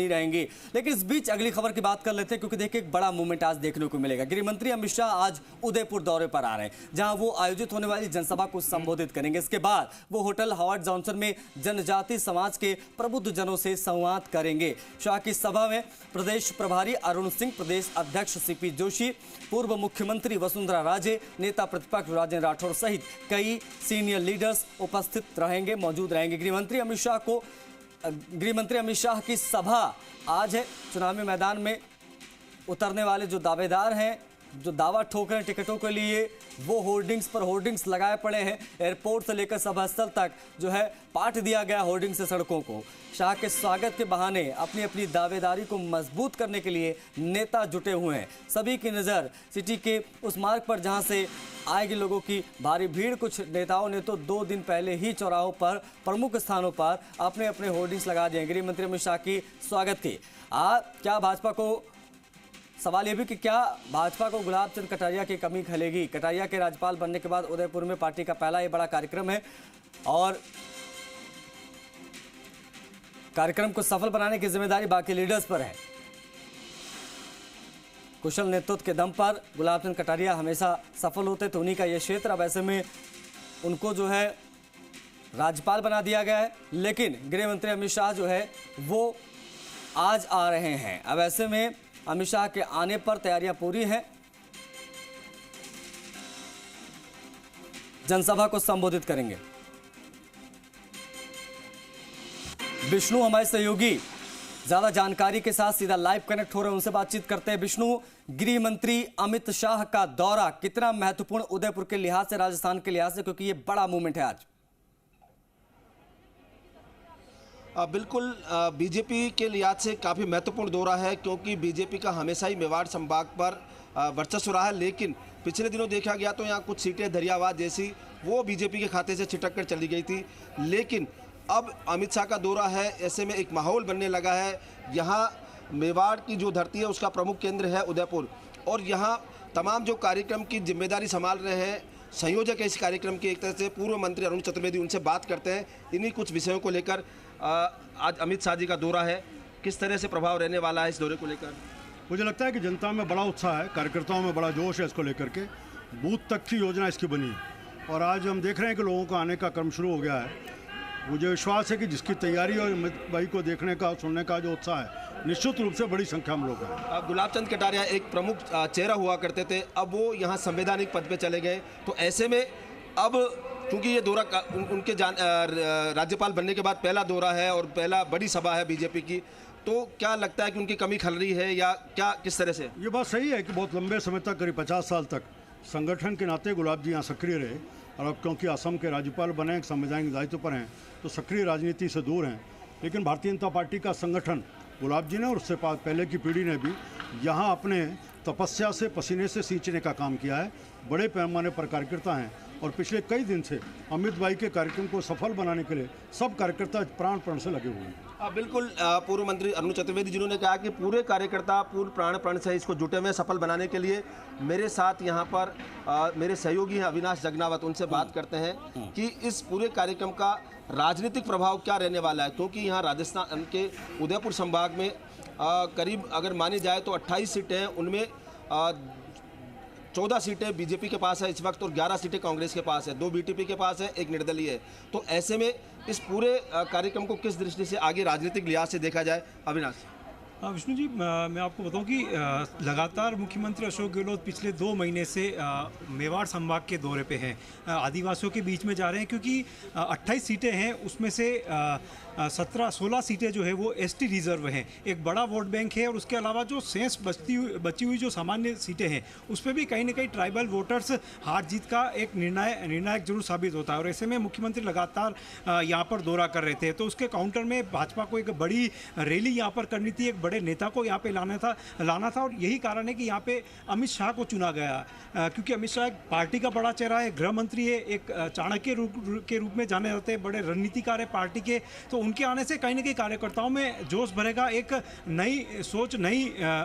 नहीं रहेंगी। लेकिन इस बीच अगली खबर की बात कर लेते हैं, क्योंकि देखिए एक बड़ा मूवमेंट आज देखने को मिलेगा। गृह मंत्री अमित शाह आज उदयपुर दौरे पर आ रहे हैं, जहां वो आयोजित होने वाली जनसभा को संबोधित करेंगे। इसके बाद वो होटल हावर्ड जॉनसन में जनजातीय समाज के प्रबुद्ध जनों से संवाद करेंगे। शाह की सभा में प्रदेश प्रभारी अरुण सिंह, प्रदेश अध्यक्ष सीपी जोशी, पूर्व मुख्यमंत्री वसुंधरा राजे, नेता प्रतिपक्ष राजेंद्र राठौर सहित कई सीनियर लीडर्स उपस्थित रहेंगे, मौजूद रहेंगे। गृह मंत्री अमित शाह की सभा आज है। चुनावी मैदान में उतरने वाले जो दावेदार हैं, जो दावा ठोक रहे हैं टिकटों के लिए, वो होर्डिंग्स पर होर्डिंग्स लगाए पड़े हैं। एयरपोर्ट से लेकर सभा स्थल तक जो है पाट दिया गया होर्डिंग से सड़कों को। शाह के स्वागत के बहाने अपनी अपनी दावेदारी को मजबूत करने के लिए नेता जुटे हुए हैं। सभी की नज़र सिटी के उस मार्ग पर जहां से आएगी लोगों की भारी भीड़। कुछ नेताओं ने तो 2 दिन पहले ही चौराहों पर प्रमुख स्थानों पर अपने अपने होर्डिंग्स लगा दिए गृह मंत्री अमित शाह की स्वागत की। क्या भाजपा को सवाल यह भी कि क्या भाजपा को गुलाब चंद कटारिया की कमी खलेगी? कटारिया के राज्यपाल बनने के बाद उदयपुर में पार्टी का पहला ये बड़ा कार्यक्रम है और कार्यक्रम को सफल बनाने की जिम्मेदारी बाकी लीडर्स पर है। कुशल नेतृत्व के दम पर गुलाब चंद कटारिया हमेशा सफल होते थे, उन्हीं का ये क्षेत्र। अब ऐसे में उनको जो है राज्यपाल बना दिया गया है, लेकिन गृह मंत्री अमित शाह जो है वो आज आ रहे हैं। अब ऐसे में अमित शाह के आने पर तैयारियां पूरी हैं। जनसभा को संबोधित करेंगे। विष्णु हमारे सहयोगी ज्यादा जानकारी के साथ सीधा लाइव कनेक्ट हो रहे हैं, उनसे बातचीत करते हैं। विष्णु, गृह मंत्री अमित शाह का दौरा कितना महत्वपूर्ण उदयपुर के लिहाज से, राजस्थान के लिहाज से, क्योंकि ये बड़ा मूवमेंट है आज? बिल्कुल, बीजेपी के लिहाज से काफ़ी महत्वपूर्ण दौरा है, क्योंकि बीजेपी का हमेशा ही मेवाड़ संभाग पर वर्चस्व रहा है। लेकिन पिछले दिनों देखा गया तो यहाँ कुछ सीटें दरियावाद जैसी वो बीजेपी के खाते से छिटक कर चली गई थी। लेकिन अब अमित शाह का दौरा है, ऐसे में एक माहौल बनने लगा है। यहाँ मेवाड़ की जो धरती है उसका प्रमुख केंद्र है उदयपुर, और यहाँ तमाम जो कार्यक्रम की जिम्मेदारी संभाल रहे हैं संयोजक है इस कार्यक्रम के, एक तरह से पूर्व मंत्री अरुण चतुर्वेदी, उनसे बात करते हैं इन्हीं कुछ विषयों को लेकर। आज अमित शाह जी का दौरा है, किस तरह से प्रभाव रहने वाला है इस दौरे को लेकर? मुझे लगता है कि जनता में बड़ा उत्साह है, कार्यकर्ताओं में बड़ा जोश है इसको लेकर के। बूथ तक की योजना इसकी बनी है और आज हम देख रहे हैं कि लोगों का आने का क्रम शुरू हो गया है। मुझे विश्वास है कि जिसकी तैयारी और अमित भाई को देखने का, सुनने का जो उत्साह है, निश्चित रूप से बड़ी संख्या में लोग हैं। अब गुलाब चंद कटारिया एक प्रमुख चेहरा हुआ करते थे, अब वो यहाँ संवैधानिक पद पे चले गए, तो ऐसे में अब क्योंकि ये दौरा उनके राज्यपाल बनने के बाद पहला दौरा है और पहला बड़ी सभा है बीजेपी की, तो क्या लगता है कि उनकी कमी खल रही है या क्या, किस तरह से? ये बात सही है कि बहुत लंबे समय तक, करीब 50 साल तक संगठन के नाते गुलाब जी यहाँ सक्रिय रहे, और अब क्योंकि असम के राज्यपाल बने, एक संवैधानिक दायित्व पर हैं, तो सक्रिय राजनीति से दूर हैं। लेकिन भारतीय जनता पार्टी का संगठन गुलाब जी ने और उससे पहले की पीढ़ी ने भी यहाँ अपने तपस्या से, पसीने से सींचने का काम किया है। बड़े पैमाने पर कार्यकर्ता हैं और पिछले कई दिन से अमित भाई के कार्यक्रम को सफल बनाने के लिए सब कार्यकर्ता प्राण प्रण से लगे हुए हैं। बिल्कुल, पूर्व मंत्री अरुण चतुर्वेदी जिन्होंने कहा कि पूरे कार्यकर्ता पूर्ण प्राण प्रण से इसको जुटे हुए सफल बनाने के लिए। मेरे साथ यहाँ पर मेरे सहयोगी हैं अविनाश जगनावत, उनसे बात करते हैं कि इस पूरे कार्यक्रम का राजनीतिक प्रभाव क्या रहने वाला है, क्योंकि यहाँ राजस्थान के उदयपुर संभाग में करीब अगर मानी जाए तो 28 सीटें हैं, उनमें 14 सीटें बीजेपी के पास है इस वक्त और 11 सीटें कांग्रेस के पास है, 2 बीटीपी के पास है, 1 निर्दलीय है। तो ऐसे में इस पूरे कार्यक्रम को किस दृष्टि से आगे राजनीतिक लिहाज से देखा जाए? अविनाश। विष्णु जी, मैं आपको बताऊं कि लगातार मुख्यमंत्री अशोक गहलोत पिछले 2 महीने से मेवाड़ संभाग के दौरे पे हैं, आदिवासियों के बीच में जा रहे हैं, क्योंकि 28 सीटें हैं, उसमें से 16 सीटें जो है वो एसटी रिजर्व हैं। एक बड़ा वोट बैंक है और उसके अलावा जो शेष बची हुई जो सामान्य सीटें हैं उस पर भी कहीं ना कहीं ट्राइबल वोटर्स हार जीत का एक निर्णायक जरूर साबित होता है। और ऐसे में मुख्यमंत्री लगातार यहाँ पर दौरा कर रहे थे, तो उसके काउंटर में भाजपा को एक बड़ी रैली यहाँ पर करनी थी, एक बड़े नेता को यहाँ पे लाना था और यही कारण है कि यहाँ पे अमित शाह को चुना गया, क्योंकि अमित शाह एक पार्टी का बड़ा चेहरा है, गृह मंत्री है, एक चाणक्य के रूप में जाने जाते हैं, बड़े रणनीतिकार है पार्टी के। तो उनके आने से कहीं ना कहीं कार्यकर्ताओं में जोश भरेगा, एक नई सोच, नई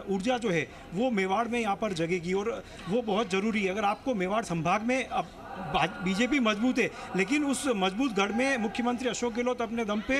ऊर्जा जो है वो मेवाड़ में यहाँ पर जगेगी और वो बहुत ज़रूरी है। अगर आपको मेवाड़ संभाग में अब बीजेपी मजबूत है, लेकिन उस मजबूत गढ़ में मुख्यमंत्री अशोक गहलोत अपने दम पे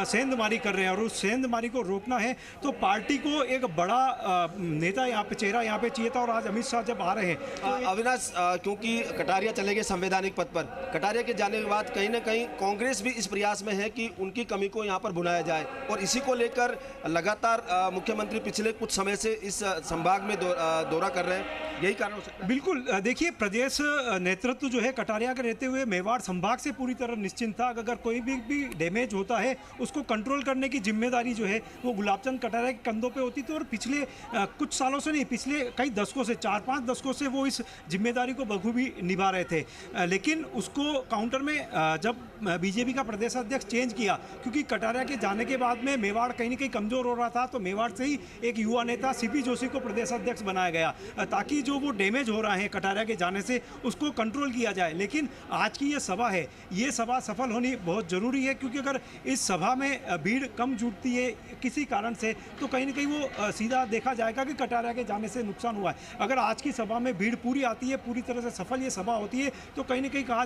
सेंधमारी कर रहे हैं और उस सेंधमारी को रोकना है तो पार्टी को एक बड़ा नेता यहाँ पे, चेहरा यहाँ पे चाहिए था। और आज अमित शाह जब आ रहे हैं तो अविनाश, क्योंकि कटारिया चले गए संवैधानिक पद पर, कटारिया के जाने के बाद कहीं ना कहीं कांग्रेस भी इस प्रयास में है कि उनकी कमी को यहाँ पर भुनाया जाए और इसी को लेकर लगातार मुख्यमंत्री पिछले कुछ समय से इस संभाग में दौरा कर रहे हैं, यही कारण हो सकता है। बिल्कुल, देखिए प्रदेश नेतृत्व जो है कटारिया के रहते हुए मेवाड़ संभाग से पूरी तरह निश्चिंत था। अगर कोई भी डैमेज होता है उसको कंट्रोल करने की जिम्मेदारी जो है वो गुलाबचंद कटारिया के कंधों पे होती थी और पिछले कुछ सालों से नहीं, पिछले कई दशकों से, 4-5 दशकों से वो इस जिम्मेदारी को बखूबी निभा रहे थे। लेकिन उसको काउंटर में जब बीजेपी का प्रदेश अध्यक्ष चेंज किया, क्योंकि कटारिया के जाने के बाद में मेवाड़ कहीं ना कहीं कमजोर हो रहा था, तो मेवाड़ से ही एक युवा नेता सीपी जोशी को प्रदेश अध्यक्ष बनाया गया ताकि जो वो डैमेज हो रहा है कटारिया के जाने से उसको कंट्रोल किया जाए। लेकिन आज की ये सभा है, ये सभा सफल होनी बहुत ज़रूरी है, क्योंकि अगर इस सभा में भीड़ कम जुटती है किसी कारण से तो कहीं ना कहीं वो सीधा देखा जाएगा कि कटारिया के जाने से नुकसान हुआ है। अगर आज की सभा में भीड़ पूरी आती है, पूरी तरह से सफल ये सभा होती है, तो कहीं ना कहीं कहा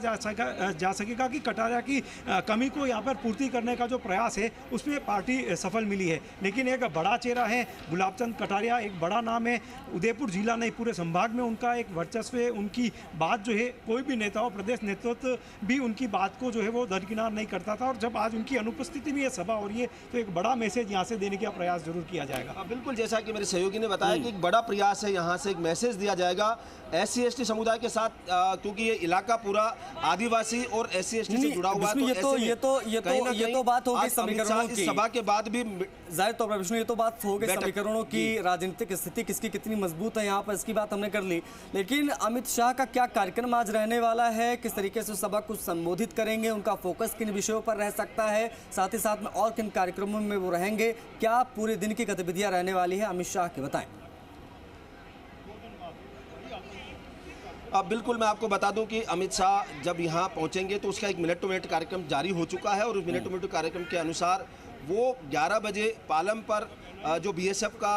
जा सकेगा कि कटारिया की कमी को यहाँ पर पूर्ति करने का जो प्रयास है उसमें पार्टी सफल मिली है। लेकिन एक बड़ा चेहरा है गुलाबचंद कटारिया, एक बड़ा नाम है, उदयपुर जिला नहीं पूरे संभाग में उनका एक वर्चस्व है। उनकी बात जो है कोई भी नेता हो, प्रदेश नेतृत्व भी उनकी बात को जो है वो दरकिनार नहीं करता था। और जब आज उनकी अनुपस्थिति में ये सभा हो रही है तो एक बड़ा मैसेज यहाँ से देने का प्रयास जरूर किया जाएगा। बिल्कुल, जैसा कि मेरे सहयोगी ने बताया कि एक बड़ा प्रयास है, यहाँ से एक मैसेज दिया जाएगा SC/ST समुदाय के साथ, क्योंकि ये इलाका पूरा आदिवासी और SC/ST से जुड़ा हुआ है। ये तो बात होगी समीकरणों की, सभा के बाद भी जाहिर तौर पर विष्णु ये तो बात हो गई समीकरणों की, राजनीतिक स्थिति किसकी कितनी मजबूत है यहाँ पर, इसकी बात हमने कर ली। लेकिन अमित शाह का क्या कार्यक्रम आज रहने वाला है, किस तरीके से सभा को संबोधित करेंगे, उनका फोकस किन विषयों पर रह सकता है, साथ ही साथ में और किन कार्यक्रमों में वो रहेंगे, क्या पूरे दिन की गतिविधियां रहने वाली है अमित शाह की, बताएं। अब बिल्कुल मैं आपको बता दूं कि अमित शाह जब यहाँ पहुँचेंगे तो उसका एक मिनट टू मिनट कार्यक्रम जारी हो चुका है और उस मिनट टू मिनट कार्यक्रम के अनुसार वो 11 बजे पालम पर जो BSF का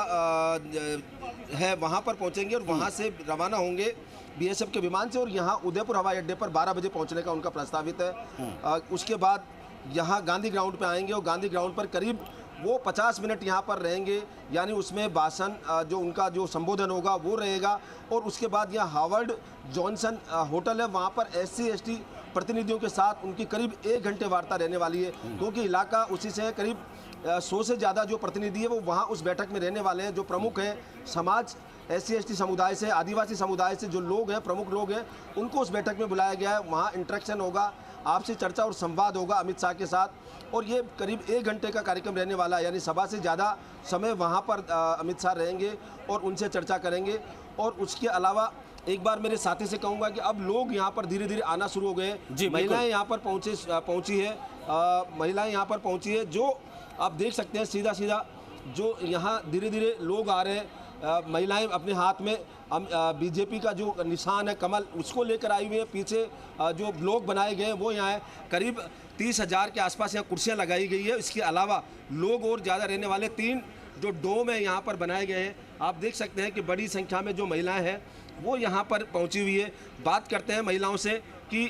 है वहाँ पर पहुँचेंगे और वहाँ से रवाना होंगे BSF के विमान से और यहाँ उदयपुर हवाई अड्डे पर 12 बजे पहुँचने का उनका प्रस्तावित है। उसके बाद यहाँ गांधी ग्राउंड पे आएंगे और गांधी ग्राउंड पर करीब वो 50 मिनट यहाँ पर रहेंगे, यानी उसमें भाषण जो उनका जो संबोधन होगा वो रहेगा। और उसके बाद यहाँ हावर्ड जॉनसन होटल है, वहाँ पर SC/ST प्रतिनिधियों के साथ उनकी करीब 1 घंटे वार्ता रहने वाली है, क्योंकि इलाका उसी से है। करीब 100 से ज़्यादा जो प्रतिनिधि है वो वहाँ उस बैठक में रहने वाले हैं। जो प्रमुख हैं समाज SC/ST समुदाय से, आदिवासी समुदाय से जो लोग हैं, प्रमुख लोग हैं, उनको उस बैठक में बुलाया गया है। वहाँ इंटरेक्शन होगा, आपसी चर्चा और संवाद होगा अमित शाह के साथ और ये करीब 1 घंटे का कार्यक्रम रहने वाला है, यानी सभा से ज़्यादा समय वहाँ पर अमित शाह रहेंगे और उनसे चर्चा करेंगे। और उसके अलावा एक बार मेरे साथी से कहूँगा कि अब लोग यहाँ पर धीरे धीरे आना शुरू हो गए हैं। महिलाएं यहाँ पर पहुँची है, महिलाएं यहाँ पर पहुँची है, जो आप देख सकते हैं सीधा सीधा जो यहाँ धीरे धीरे लोग आ रहे हैं। महिलाएं अपने हाथ में बीजेपी का जो निशान है कमल, उसको लेकर आई हुई है। पीछे जो ब्लॉक बनाए गए हैं वो यहाँ है, करीब 30,000 के आसपास यहाँ कुर्सियाँ लगाई गई है। इसके अलावा लोग और ज़्यादा रहने वाले 3 जो डोम है यहाँ पर बनाए गए हैं। आप देख सकते हैं कि बड़ी संख्या में जो महिलाएं हैं वो यहाँ पर पहुँची हुई है। बात करते हैं महिलाओं से कि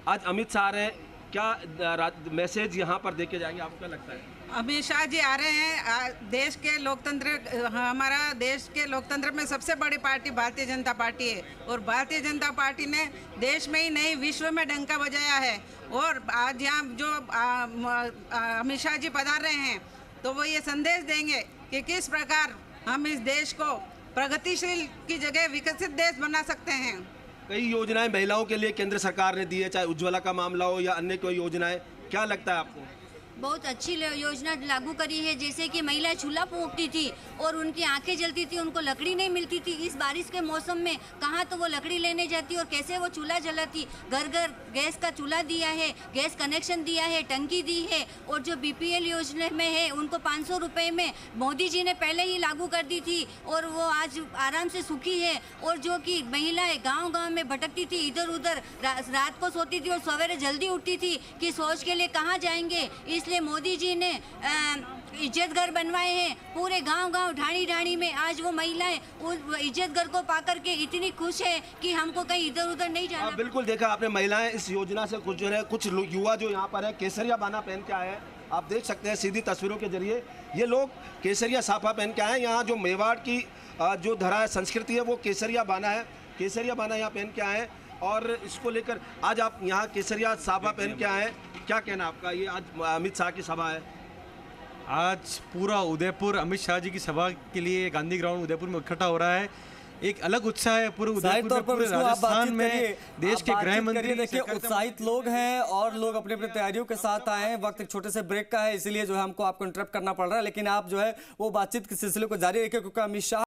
आज अमित शाह आ रहे हैं, क्या मैसेज यहाँ पर देके जाएंगे, आपको क्या लगता है? अमित शाह जी आ रहे हैं। देश के लोकतंत्र, हमारा देश के लोकतंत्र में सबसे बड़ी पार्टी भारतीय जनता पार्टी है और भारतीय जनता पार्टी ने देश में ही नहीं विश्व में डंका बजाया है। और आज यहाँ जो अमित शाह जी पधार रहे हैं तो वो ये संदेश देंगे कि किस प्रकार हम इस देश को प्रगतिशील की जगह विकसित देश बना सकते हैं। कई योजनाएं महिलाओं के लिए केंद्र सरकार ने दी है, चाहे उज्ज्वला का मामला हो या अन्य कोई योजनाएं, क्या लगता है आपको? बहुत अच्छी योजना लागू करी है, जैसे कि महिलाएं चूल्हा फूंकती थी और उनकी आंखें जलती थी, उनको लकड़ी नहीं मिलती थी। इस बारिश के मौसम में कहाँ तो वो लकड़ी लेने जाती और कैसे वो चूल्हा जलाती। घर घर गैस का चूल्हा दिया है, गैस कनेक्शन दिया है, टंकी दी है। और जो BPL योजना में है उनको 500 रुपये में मोदी जी ने पहले ही लागू कर दी थी और वो आज आराम से सुखी है। और जो कि महिलाएँ गाँव गाँव में भटकती थी, इधर उधर रात को सोती थी और सवेरे जल्दी उठती थी कि सोच के लिए कहाँ जाएंगे, इसलिए मोदी जी ने इज्जत घर बनवाए हैं पूरे गांव-गांव ढाणी-ढाणी में। आज वो महिलाएं उस इज्जत घर को पाकर के इतनी खुश है कि हमको कहीं इधर-उधर नहीं जाना। बिल्कुल देखा आपने, महिलाएं इस योजना से कुछ जो है, कुछ युवा जो यहाँ पर है केसरिया बाना पहन के आए हैं। आप देख सकते हैं सीधी तस्वीरों के जरिए ये लोग केसरिया साफा पहन के आए हैं। यहाँ जो मेवाड़ की जो धरा है, संस्कृति है, वो केसरिया बाना है। केसरिया बाना यहाँ पहन के आए हैं और इसको लेकर आज आप यहाँ केसरिया साफा पहन के आए हैं। क्या कहना आपका? ये आज अमित शाह की सभा है। आज पूरा उदयपुर अमित शाह जी की सभा के लिए गांधी ग्राउंड उदयपुर में इकट्ठा हो रहा है। एक अलग उत्साह है पूरे उदयपुर में, पूरे राजस्थान में। देश के गृह मंत्री देखिए उत्साहित लोग हैं और लोग अपनी अपनी तैयारियों के साथ आए हैं। वक्त एक छोटे से ब्रेक का है, इसीलिए जो है हमको आपको इंटरप्ट करना पड़ रहा है, लेकिन आप जो है वो बातचीत के सिलसिले को जारी रखिए क्योंकि अमित शाह